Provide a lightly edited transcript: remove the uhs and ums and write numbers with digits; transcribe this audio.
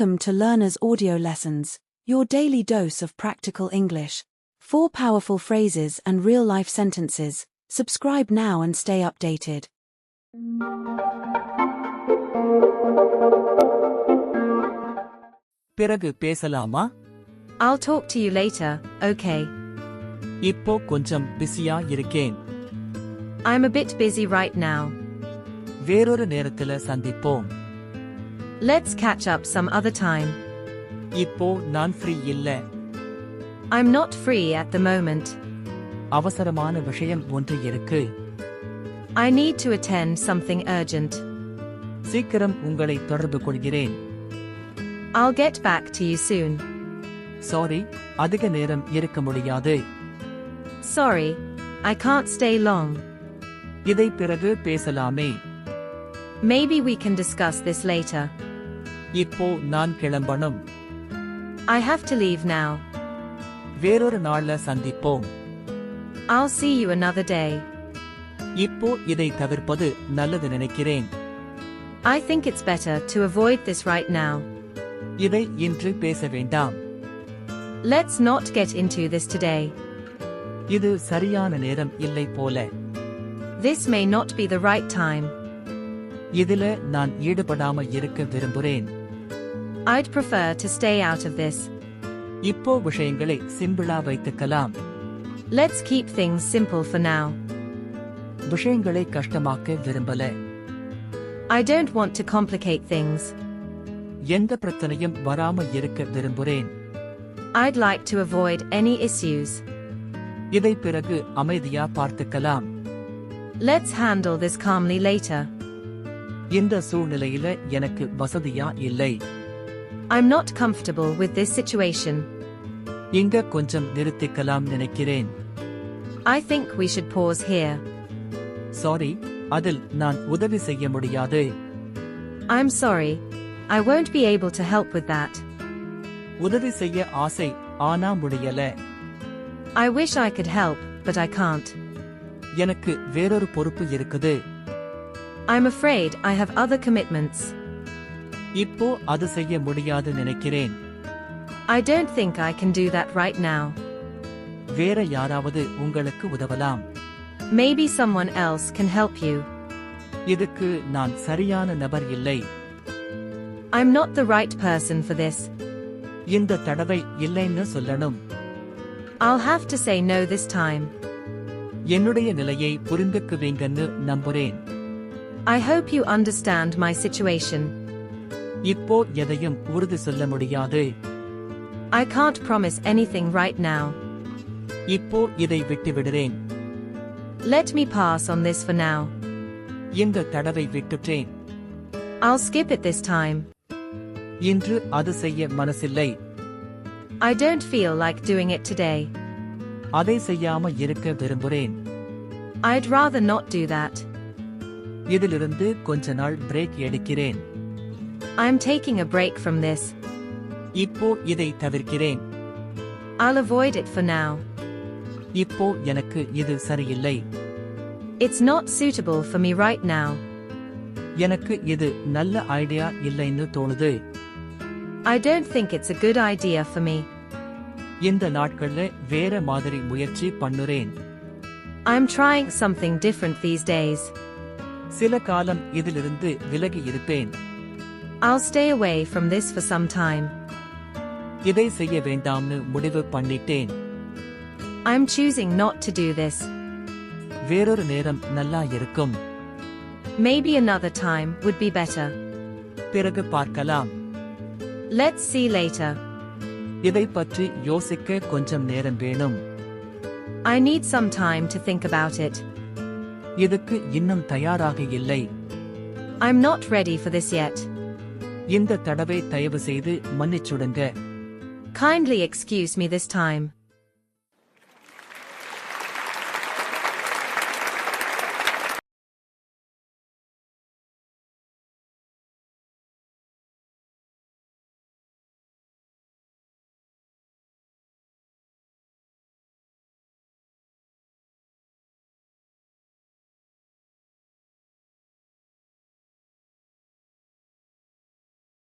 Welcome to Learner's Audio Lessons, your daily dose of practical English. 4 powerful phrases and real-life sentences. Subscribe now and stay updated. பிறகு பேசலாமா? I'll talk to you later, okay? இப்போ கொஞ்சம் பிஸியா இருக்கேன். I'm a bit busy right now. வேறொரு நேரத்துல சந்திப்போம். Let's catch up some other time. இப்போ நான் ஃப்ரீ இல்ல. I'm not free at the moment. அவசரமான விஷயம் ஒன்று இருக்கு. I need to attend something urgent. சீக்கிரம் உங்களை தொடர்பு கொள்கிறேன். I'll get back to you soon. Sorry, அதிக நேரம் இருக்க முடியாது. Sorry, I can't stay long. இதை பிறகு பேசலாமே. Maybe we can discuss this later. இப்போ நான் கிளம்பணும். I have to leave now. வேறொரு நாள்ல சந்திப்போம். I'll see you another day. இப்போ இதை தவிர்ப்பது நல்லது நினைக்கிறேன். I think it's better to avoid this right now. இதை இன்று பேச வேண்டாம். Let's not get into this today. இது சரியான நேரம் இல்லை போல. This may not be the right time. இதில நான் ஈடுபடாம இருக்க விரும்புகிறேன். I'd prefer to stay out of this. இப்போ விஷயங்களை சிம்பிளா வைத்துக்கலாம். Let's keep things simple for now. விஷயங்களை கஷ்டமாக்க விரும்பல. I don't want to complicate things. எந்த பிரச்சனையும் வராம இருக்க விரும்புகிறேன். I'd like to avoid any issues. இதை பிறகு அமைதியா பார்த்துக்கலாம். Let's handle this calmly later. இந்த சூழ்நிலையில எனக்கு வசதியா இல்லை. I'm not comfortable with this situation. இங்க கொஞ்சம் நிறுத்திக்கலாம் நினைக்கிறேன். I think we should pause here. Sorry, அதில் நான் உதவி செய்ய முடியாது. I'm sorry, I won't be able to help with that. உதவி செய்ய ஆசை, ஆனா முடியல. I wish I could help, but I can't. எனக்கு வேறொரு பொறுப்பு இருக்குது. I'm afraid I have other commitments. இப்போ அது செய்ய முடியாது நினைக்கிறேன். I don't think I can do that right now. வேற யாராவது உங்களுக்கு உதவலாம். Maybe someone else can help you. இதுக்கு நான் சரியான நபர் இல்லை. I'm not the right person for this. இந்த தடவை இல்லைன்னு சொல்லணும். I'll have to say no this time. என்னுடைய நிலையை புரிந்துக்குவீங்கன்னு நம்புறேன். I hope you understand my situation. இப்போ எதையும் உறுதி சொல்ல முடியாது. I can't promise anything right now. இப்போ இதை விட்டுவிடுறேன். Let me pass on this for now. இந்த தடவை விட்டுட்டேன். I'll skip it this time. இன்று அது செய்ய மனசில்லை. I don't feel like doing it today. அதை செய்யாம இருக்க விரும்புறேன். I'd rather not do that. இதிலிருந்து கொஞ்ச நாள் பிரேக் எடுக்கிறேன். I'm taking a break from this. இப்போ இதை தவிர்க்கிறேன். I'll avoid it for now. இப்போ எனக்கு இது சரியில்லை. It's not suitable for me right now. எனக்கு இது நல்ல ஐடியா இல்லைன்னு தோணுது. I don't think it's a good idea for me. இந்த நாட்கள்ல வேற மாதிரி முயற்சி பண்ணுறேன். I'm trying something different these days. சில காலம் இதிலிருந்து விலகி இருப்பேன். I'll stay away from this for some time. இதை செய்ய வேண்டாம்னு முடிவு பண்ணிட்டேன். I'm choosing not to do this. வேறொரு நேரம் நல்லா இருக்கும். Maybe another time would be better. பிறகு பார்க்கலாம். Let's see later. இதை பற்றி யோசிக்க கொஞ்சம் நேரம் வேணும். I need some time to think about it. இதுக்கு இன்னும் தயாராக இல்லை. I'm not ready for this yet. இந்த தடவை தயவு செய்து மன்னிச்சுடுங்க. Kindly excuse me this time.